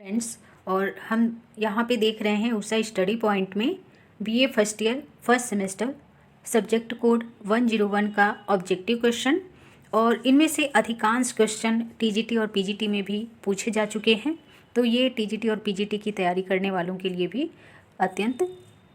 Friends, और हम यहाँ पे देख रहे हैं उषा स्टडी पॉइंट में BA first year first semester subject code 101 का ऑब्जेक्टिव क्वेश्चन। और इनमें से अधिकांश क्वेश्चन टीजीटी और पीजीटी में भी पूछे जा चुके हैं, तो ये टीजीटी और पीजीटी की तैयारी करने वालों के लिए भी अत्यंत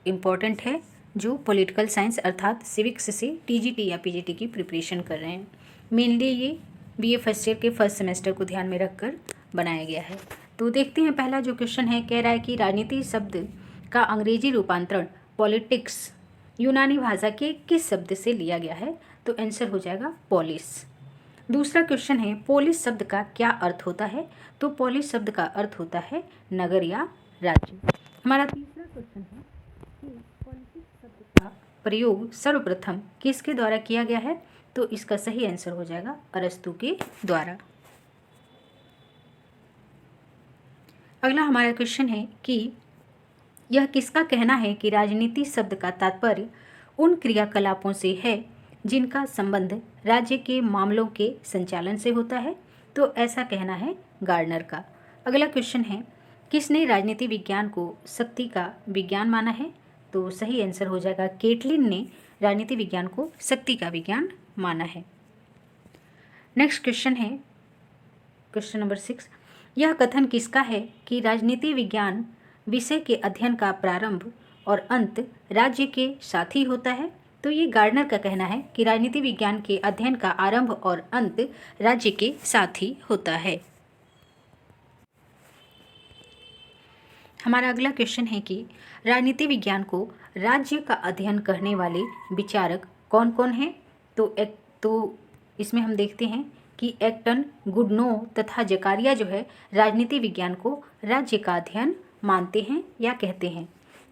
इम्पॉर्टेंट है, जो पॉलिटिकल साइंस अर्थात सिविक्स से टीजीटी या पीजीटी की प्रिपरेशन कर रहे हैं। मेनली ये बीए फर्स्ट ईयर के फर्स्ट सेमेस्टर को ध्यान में रखकर बनाया गया है। तो देखते हैं, पहला जो क्वेश्चन है कह रहा है कि राजनीति शब्द का अंग्रेजी रूपांतरण पॉलिटिक्स यूनानी भाषा के किस शब्द से लिया गया है, तो आंसर हो जाएगा पोलिस। दूसरा क्वेश्चन है पोलिस शब्द का क्या अर्थ होता है, तो पोलिस शब्द का अर्थ होता है नगर या राज्य। हमारा तीसरा क्वेश्चन है कि पॉलिटिक्स शब्द का प्रयोग सर्वप्रथम किसके द्वारा किया गया है, तो इसका सही आंसर हो जाएगा अरस्तु के द्वारा। अगला हमारा क्वेश्चन है कि यह किसका कहना है कि राजनीति शब्द का तात्पर्य उन क्रियाकलापों से है जिनका संबंध राज्य के मामलों के संचालन से होता है, तो ऐसा कहना है गार्डनर का। अगला क्वेश्चन है किसने राजनीति विज्ञान को शक्ति का विज्ञान माना है, तो सही आंसर हो जाएगा केटलिन ने राजनीति विज्ञान को शक्ति का विज्ञान माना है। नेक्स्ट क्वेश्चन है क्वेश्चन नंबर 6, यह कथन किसका है कि राजनीति विज्ञान विषय के अध्ययन का प्रारंभ और अंत राज्य के साथ ही होता है, तो ये गार्डनर का कहना है कि राजनीति विज्ञान के अध्ययन का आरंभ और अंत राज्य के साथ ही होता है। हमारा अगला क्वेश्चन है कि राजनीति विज्ञान को राज्य का अध्ययन करने वाले विचारक कौन कौन हैं, तो इसमें हम देखते हैं कि एक्टन, गुडनो तथा जकारिया जो है राजनीति विज्ञान को राज्य का अध्ययन मानते हैं या कहते हैं।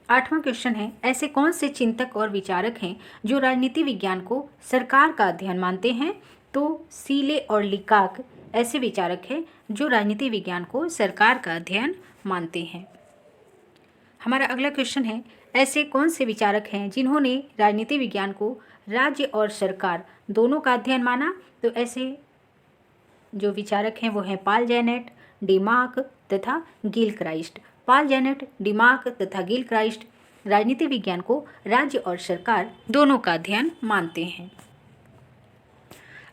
8वां क्वेश्चन है ऐसे कौन से चिंतक और विचारक हैं जो राजनीति विज्ञान को सरकार का अध्ययन मानते हैं, तो सीले और लिकाक ऐसे विचारक हैं जो राजनीति विज्ञान को सरकार का अध्ययन मानते हैं। हमारा अगला क्वेश्चन है ऐसे कौन से विचारक हैं जिन्होंने राजनीति विज्ञान को राज्य और सरकार दोनों का अध्ययन माना, तो ऐसे जो विचारक हैं वो हैं पाल जैनेट, डिमार्क तथा गिलक्राइस्ट। पाल जैनेट, डिमार्क तथा गिलक्राइस्ट राजनीति विज्ञान को राज्य और सरकार दोनों का अध्ययन मानते हैं।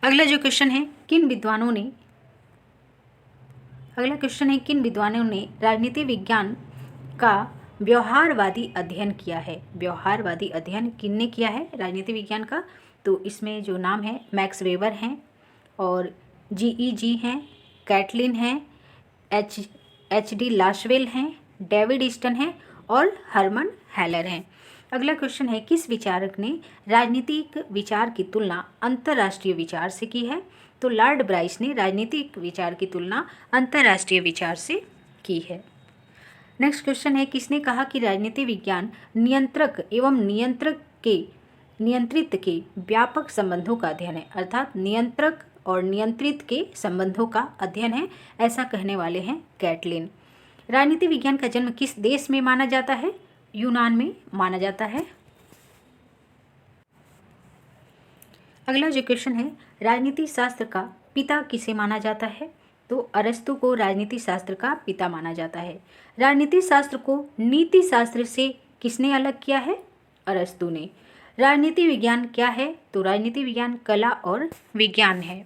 अगला क्वेश्चन है किन विद्वानों ने राजनीति विज्ञान का व्यवहारवादी अध्ययन किया है। व्यवहारवादी अध्ययन किनने किया है राजनीति विज्ञान का, तो इसमें जो नाम है मैक्स वेबर हैं और GEG हैं, कैटलिन हैं, HD लाशवेल हैं, डेविड ईस्टन हैं और हरमन हेलर हैं। अगला क्वेश्चन है किस विचारक ने राजनीतिक विचार की तुलना अंतर्राष्ट्रीय विचार से की है, तो लॉर्ड ब्राइस ने राजनीतिक विचार की तुलना अंतर्राष्ट्रीय विचार से की है। नेक्स्ट क्वेश्चन है किसने कहा कि राजनीति विज्ञान नियंत्रक एवं नियंत्रित के व्यापक संबंधों का अध्ययन है, अर्थात नियंत्रक और नियंत्रित के संबंधों का अध्ययन है, ऐसा कहने वाले हैं कैटलिन। राजनीति विज्ञान का जन्म किस देश में माना जाता है, यूनान में माना जाता है। अगला जो क्वेश्चन है राजनीति शास्त्र का पिता किसे माना जाता है, तो अरस्तु को राजनीति शास्त्र का पिता माना जाता है। राजनीति शास्त्र को नीति शास्त्र से किसने अलग किया है, अरस्तु ने। राजनीति विज्ञान क्या है, तो राजनीति विज्ञान कला और विज्ञान है।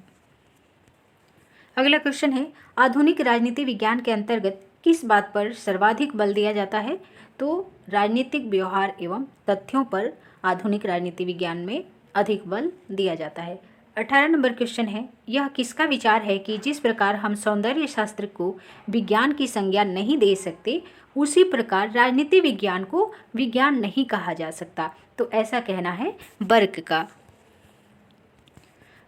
अगला क्वेश्चन है आधुनिक राजनीति विज्ञान के अंतर्गत किस बात पर सर्वाधिक बल दिया जाता है, तो राजनीतिक व्यवहार एवं तथ्यों पर आधुनिक राजनीति विज्ञान में अधिक बल दिया जाता है। 18 नंबर क्वेश्चन है यह किसका विचार है कि जिस प्रकार हम सौंदर्य शास्त्र को विज्ञान की संज्ञा नहीं दे सकते, उसी प्रकार राजनीति विज्ञान को विज्ञान नहीं कहा जा सकता, तो ऐसा कहना है बर्क का।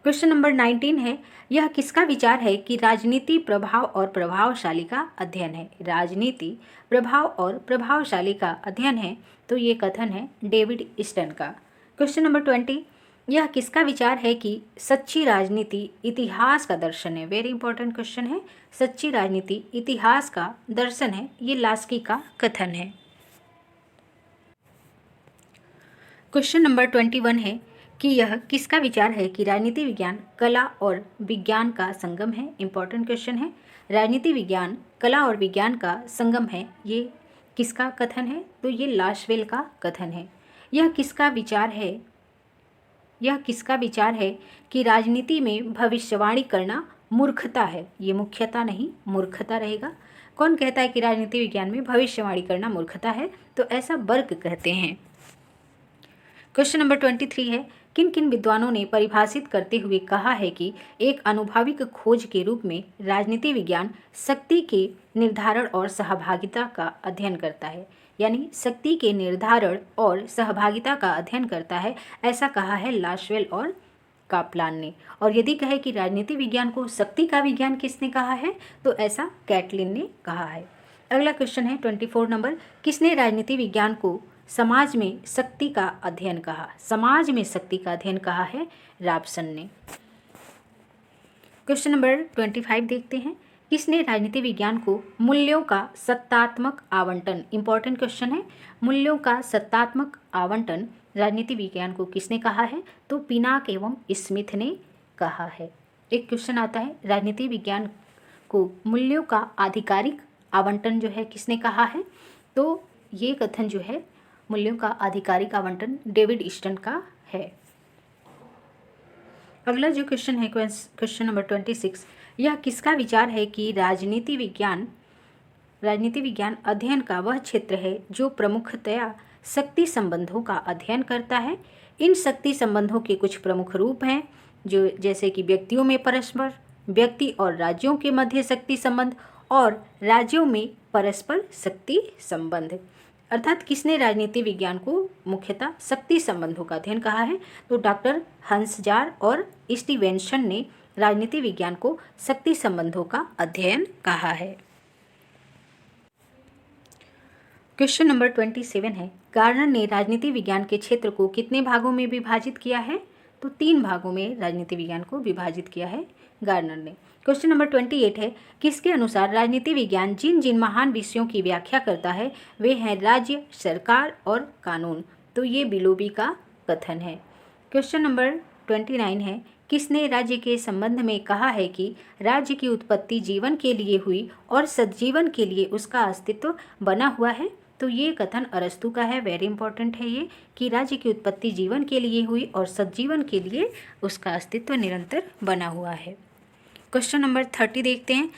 क्वेश्चन नंबर 19 है यह किसका विचार है कि राजनीति प्रभाव और प्रभावशाली का अध्ययन है। राजनीति प्रभाव और प्रभावशाली का अध्ययन है, तो ये कथन है डेविड ईस्टन का। क्वेश्चन नंबर 20 यह किसका विचार है कि सच्ची राजनीति इतिहास का दर्शन है। वेरी इंपॉर्टेंट क्वेश्चन है, सच्ची राजनीति इतिहास का दर्शन है, ये लास्की का कथन है। क्वेश्चन नंबर 21 है कि यह किसका विचार है कि राजनीति विज्ञान कला और विज्ञान का संगम है। इंपॉर्टेंट क्वेश्चन है, राजनीति विज्ञान कला और विज्ञान का संगम है, ये किसका कथन है? तो ये लाशवेल का कथन है। यह किसका विचार है कि राजनीति में भविष्यवाणी करना मूर्खता है? ये मुख्यता नहीं, मूर्खता रहेगा। कौन कहता है कि राजनीति विज्ञान में भविष्यवाणी करना मूर्खता है? तो ऐसा बर्क कहते हैं। क्वेश्चन नंबर 23 है, किन किन विद्वानों ने परिभाषित करते हुए कहा है कि एक आनुभविक खोज के रूप में राजनीति विज्ञान शक्ति के निर्धारण और सहभागिता का अध्ययन करता है? यानी शक्ति के निर्धारण और सहभागिता का अध्ययन करता है, ऐसा कहा है लाशवेल और कापलान ने। और यदि कहे कि राजनीति विज्ञान को शक्ति का विज्ञान किसने कहा है? तो ऐसा कैटलिन ने कहा है। अगला क्वेश्चन है 24 नंबर, किसने राजनीति विज्ञान को समाज में शक्ति का अध्ययन कहा? समाज में शक्ति का अध्ययन कहा है रॉबसन ने। क्वेश्चन नंबर 25 देखते हैं, किसने राजनीति विज्ञान को मूल्यों का सत्तात्मक आवंटन, इंपॉर्टेंट क्वेश्चन है, मूल्यों का सत्तात्मक आवंटन राजनीति विज्ञान को किसने कहा है? तो पिनाक एवं स्मिथ ने कहा है। एक क्वेश्चन आता है, राजनीति विज्ञान को मूल्यों का आधिकारिक आवंटन जो है किसने कहा है? तो ये कथन जो है मूल्यों का आधिकारिक आवंटन डेविड ईस्टन का है। अगला जो क्वेश्चन है क्वेश्चन नंबर 26, यह किसका विचार है कि राजनीति विज्ञान अध्ययन का वह क्षेत्र है जो प्रमुखतया शक्ति संबंधों का अध्ययन करता है। इन शक्ति संबंधों के कुछ प्रमुख रूप हैं, जो जैसे कि व्यक्तियों में परस्पर, व्यक्ति और राज्यों के मध्य शक्ति संबंध और राज्यों में परस्पर शक्ति संबंध। अर्थात किसने राजनीति विज्ञान को मुख्यतः शक्ति संबंधों का अध्ययन कहा है? तो डॉक्टर हंसजार और स्टीवेंसन ने राजनीति विज्ञान को शक्ति संबंधों का अध्ययन कहा है। क्वेश्चन नंबर 27 है, गार्नर ने राजनीति विज्ञान के क्षेत्र को कितने भागों में विभाजित किया है? तो 3 भागों में राजनीति विज्ञान को विभाजित किया है गार्नर ने। क्वेश्चन नंबर 28 है, किसके अनुसार राजनीति विज्ञान जिन जिन महान विषयों की व्याख्या करता है वे हैं राज्य, सरकार और कानून? तो ये बिलोबी का कथन है। क्वेश्चन नंबर 29 है, किसने राज्य के संबंध में कहा है कि राज्य की उत्पत्ति जीवन के लिए हुई और सज्जीवन के लिए उसका अस्तित्व बना हुआ है? तो ये कथन अरस्तु का है। वेरी इंपॉर्टेंट है ये, कि राज्य की उत्पत्ति जीवन के लिए हुई और सज्जीवन के लिए उसका अस्तित्व निरंतर बना हुआ है। क्वेश्चन नंबर 30 देखते हैं,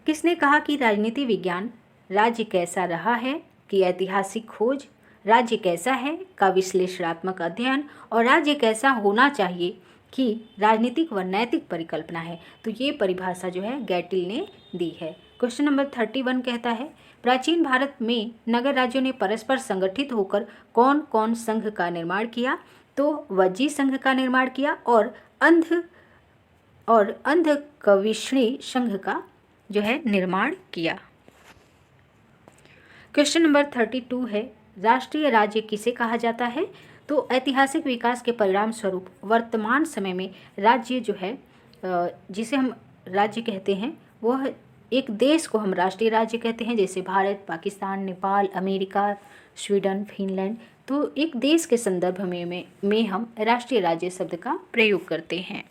किसने कहा कि राजनीति विज्ञान राज्य कैसा रहा है की ऐतिहासिक खोज, राज्य कैसा है का विश्लेषणात्मक अध्ययन और राज्य कैसा होना चाहिए कि राजनीतिक व नैतिक परिकल्पना है? तो ये परिभाषा जो है गैटिल ने दी है। क्वेश्चन नंबर 31 कहता है, प्राचीन भारत में नगर राज्यों ने परस्पर संगठित होकर कौन कौन संघ का निर्माण किया? तो वज्जी संघ का निर्माण किया और अंध कविश्री संघ का जो है निर्माण किया। क्वेश्चन नंबर 32 है, राष्ट्रीय राज्य किसे कहा जाता है? तो ऐतिहासिक विकास के परिणाम स्वरूप वर्तमान समय में राज्य जो है जिसे हम राज्य कहते हैं, वह एक देश को हम राष्ट्रीय राज्य कहते हैं, जैसे Bharat, Pakistan, Nepal, America, Sweden, Finland. तो एक देश के संदर्भ में हम राष्ट्रीय राज्य शब्द का प्रयोग करते हैं।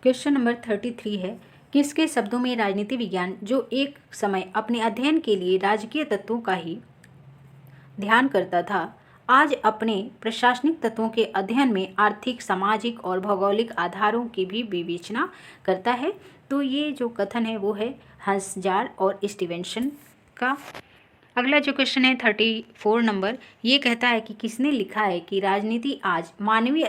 क्वेश्चन नंबर 33 है, किसके शब्दों में राजनीति विज्ञान जो एक समय अपने अध्ययन के लिए राजकीय तत्वों का ही ध्यान करता था, आज अपने प्रशासनिक तत्वों के अध्ययन में आर्थिक, सामाजिक और भौगोलिक आधारों की भी विवेचना करता है? तो ये जो कथन है वो है हंसजार और स्टीवेंसन का। अगला जो क्वेश्चन है 34 नंबर, ये कहता है कि किसने लिखा है कि राजनीति आज मानवीय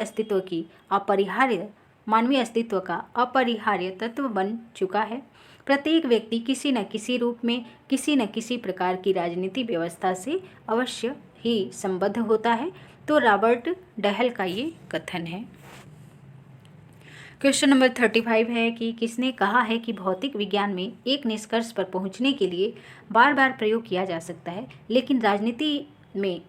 अस्तित्व का अपरिहार्य तत्व बन चुका है। प्रत्येक व्यक्ति किसी न किसी रूप में किसी न किसी प्रकार की राजनीति व्यवस्था से अवश्य ही संबद्ध होता है। तो रॉबर्ट डहल का ये कथन है। क्वेश्चन नंबर 35 है कि किसने कहा है कि भौतिक विज्ञान में एक निष्कर्ष पर पहुंचने के लिए बार बार प्रयोग किया जा सकता है, लेकिन राजनीति में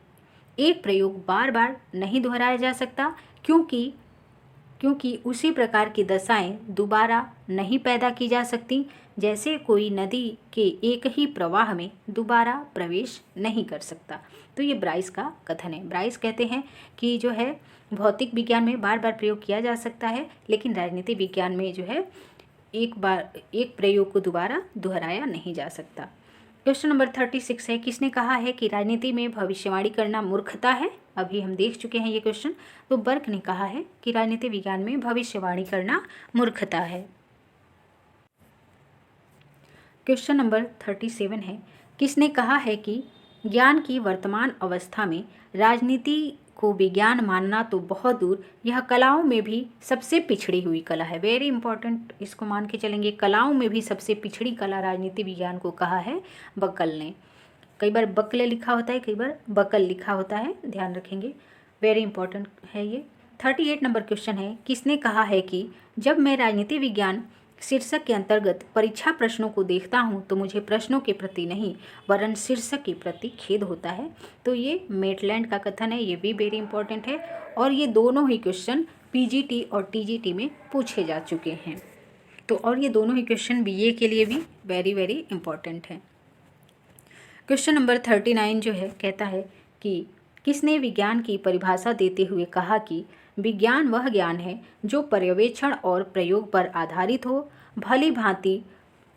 एक प्रयोग बार बार नहीं दोहराया जा सकता, क्योंकि उसी प्रकार की दशाएं दोबारा नहीं पैदा की जा सकती, जैसे कोई नदी के एक ही प्रवाह में दोबारा प्रवेश नहीं कर सकता। तो ये ब्राइस का कथन है। ब्राइस कहते हैं कि जो है भौतिक विज्ञान में बार बार प्रयोग किया जा सकता है, लेकिन राजनीति विज्ञान में जो है एक प्रयोग को दोबारा दोहराया नहीं जा सकता। क्वेश्चन नंबर 36 है, किसने कहा है कि राजनीति में भविष्यवाणी करना मूर्खता है? अभी हम देख चुके हैं ये क्वेश्चन। तो बर्क ने कहा है कि राजनीति विज्ञान में भविष्यवाणी करना मूर्खता है। क्वेश्चन नंबर 37 है, किसने कहा है कि ज्ञान की वर्तमान अवस्था में राजनीति को विज्ञान मानना तो बहुत दूर, यह कलाओं में भी सबसे पिछड़ी हुई कला है। वेरी इंपॉर्टेंट, इसको मान के चलेंगे। कलाओं में भी सबसे पिछड़ी कला राजनीति विज्ञान को कहा है बकल ने। कई बार बकले लिखा होता है, कई बार बकल लिखा होता है, ध्यान रखेंगे। वेरी इंपॉर्टेंट है ये। 38 नंबर क्वेश्चन है, किसने कहा है कि जब मैं राजनीति विज्ञान शीर्षक के अंतर्गत परीक्षा प्रश्नों को देखता हूं तो मुझे प्रश्नों के प्रति नहीं वरन शीर्षक के प्रति खेद होता है? तो ये मेटलैंड का कथन है। ये भी वेरी इंपॉर्टेंट है और ये दोनों ही क्वेश्चन पीजीटी और टीजीटी में पूछे जा चुके हैं। तो और ये दोनों ही क्वेश्चन बीए के लिए भी वेरी वेरी इंपॉर्टेंट है। क्वेश्चन नंबर 39 जो है कहता है कि किसने विज्ञान की परिभाषा देते हुए कहा कि विज्ञान वह ज्ञान है जो पर्यवेक्षण और प्रयोग पर आधारित हो, भली भांति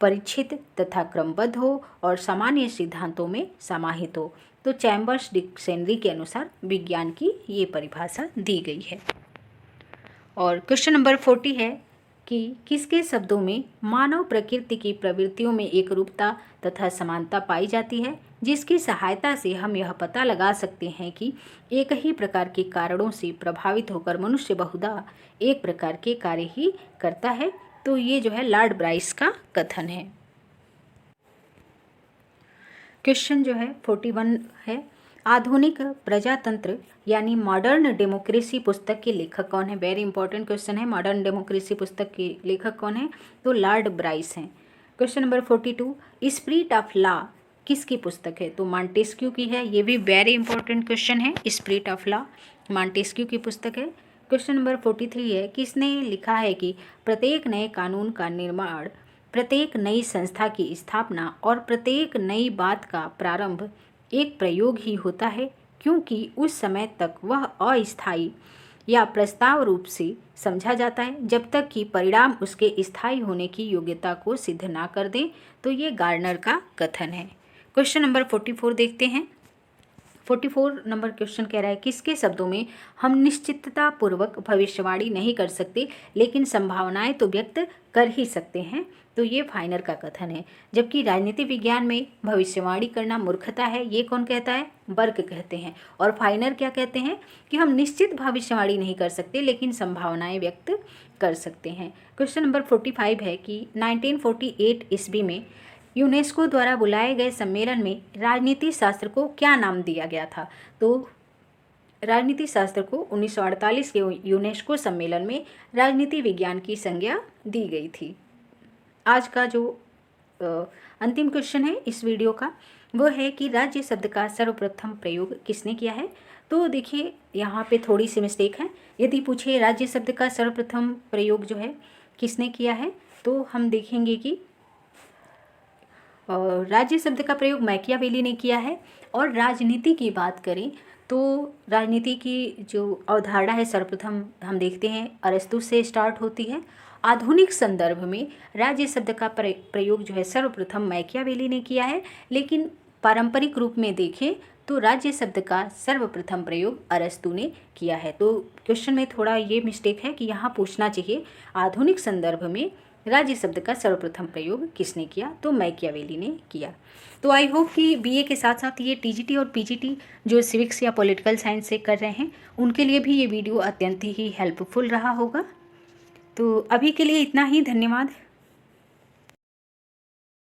परिचित तथा क्रमबद्ध हो और सामान्य सिद्धांतों में समाहित हो। तो चैम्बर्स डिक्शनरी के अनुसार विज्ञान की ये परिभाषा दी गई है। और क्वेश्चन नंबर 40 है कि किसके शब्दों में मानव प्रकृति की प्रवृत्तियों में एक रूपता तथा समानता पाई जाती है, जिसकी सहायता से हम यह पता लगा सकते हैं कि एक ही प्रकार के कारणों से प्रभावित होकर मनुष्य बहुधा एक प्रकार के कार्य ही करता है। तो ये जो है लॉर्ड ब्राइस का कथन है। क्वेश्चन जो है 41 है, आधुनिक प्रजातंत्र यानी मॉडर्न डेमोक्रेसी पुस्तक के लेखक कौन है? वेरी इंपॉर्टेंट क्वेश्चन है। मॉडर्न डेमोक्रेसी पुस्तक के लेखक कौन है? तो लॉर्ड ब्राइस हैं। Question number 42, spirit of law किसकी पुस्तक है? तो मॉन्टेस्क्यू की है। ये भी वेरी इंपॉर्टेंट क्वेश्चन है। स्पिरिट ऑफ लॉ मॉन्टेस्क्यू की पुस्तक है। क्वेश्चन नंबर 43 है, किसने लिखा है कि प्रत्येक नए कानून का निर्माण, प्रत्येक नई संस्था की स्थापना और प्रत्येक नई बात का प्रारंभ एक प्रयोग ही होता है, क्योंकि उस समय तक वह अस्थायी या प्रस्ताव रूप से समझा जाता है जब तक कि परिणाम उसके स्थायी होने की योग्यता को सिद्ध ना कर दें। तो ये गार्डनर का कथन है। क्वेश्चन नंबर 44 देखते हैं। 44 नंबर क्वेश्चन कह रहा है, किसके शब्दों में हम निश्चितता पूर्वक भविष्यवाणी नहीं कर सकते लेकिन संभावनाएं तो व्यक्त कर ही सकते हैं? तो ये फाइनर का कथन है। जबकि राजनीति विज्ञान में भविष्यवाणी करना मूर्खता है, ये कौन कहता है? बर्क कहते हैं। और फाइनर क्या कहते हैं कि हम निश्चित भविष्यवाणी नहीं कर सकते लेकिन संभावनाएं व्यक्त कर सकते हैं। क्वेश्चन नंबर 45 है कि 1948 ईस्वी में यूनेस्को द्वारा बुलाए गए सम्मेलन में राजनीति शास्त्र को क्या नाम दिया गया था? तो राजनीति शास्त्र को 1948 के यूनेस्को सम्मेलन में राजनीति विज्ञान की संज्ञा दी गई थी। आज का जो अंतिम क्वेश्चन है इस वीडियो का वो है कि राज्य शब्द का सर्वप्रथम प्रयोग किसने किया है? तो देखिए यहाँ पे थोड़ी सी मिस्टेक है। यदि पूछे राज्य शब्द का सर्वप्रथम प्रयोग जो है किसने किया है, तो हम देखेंगे कि राज्य शब्द का प्रयोग मैकियावेली ने किया है। और राजनीति की बात करें तो राजनीति की जो अवधारणा है सर्वप्रथम हम देखते हैं अरस्तु से स्टार्ट होती है। आधुनिक संदर्भ में राज्य शब्द का प्रयोग जो है सर्वप्रथम मैकियावेली ने किया है, लेकिन पारंपरिक रूप में देखें तो राज्य शब्द का सर्वप्रथम प्रयोग अरस्तु ने किया है। तो क्वेश्चन में थोड़ा ये मिस्टेक है कि यहाँ पूछना चाहिए आधुनिक संदर्भ में राज्य शब्द का सर्वप्रथम प्रयोग किसने किया? तो मैकियावेली ने किया। तो आई होप कि बीए के साथ साथ ये टीजीटी और पीजीटी जो सिविक्स या पॉलिटिकल साइंस से कर रहे हैं उनके लिए भी ये वीडियो अत्यंत ही हेल्पफुल रहा होगा। तो अभी के लिए इतना ही। धन्यवाद।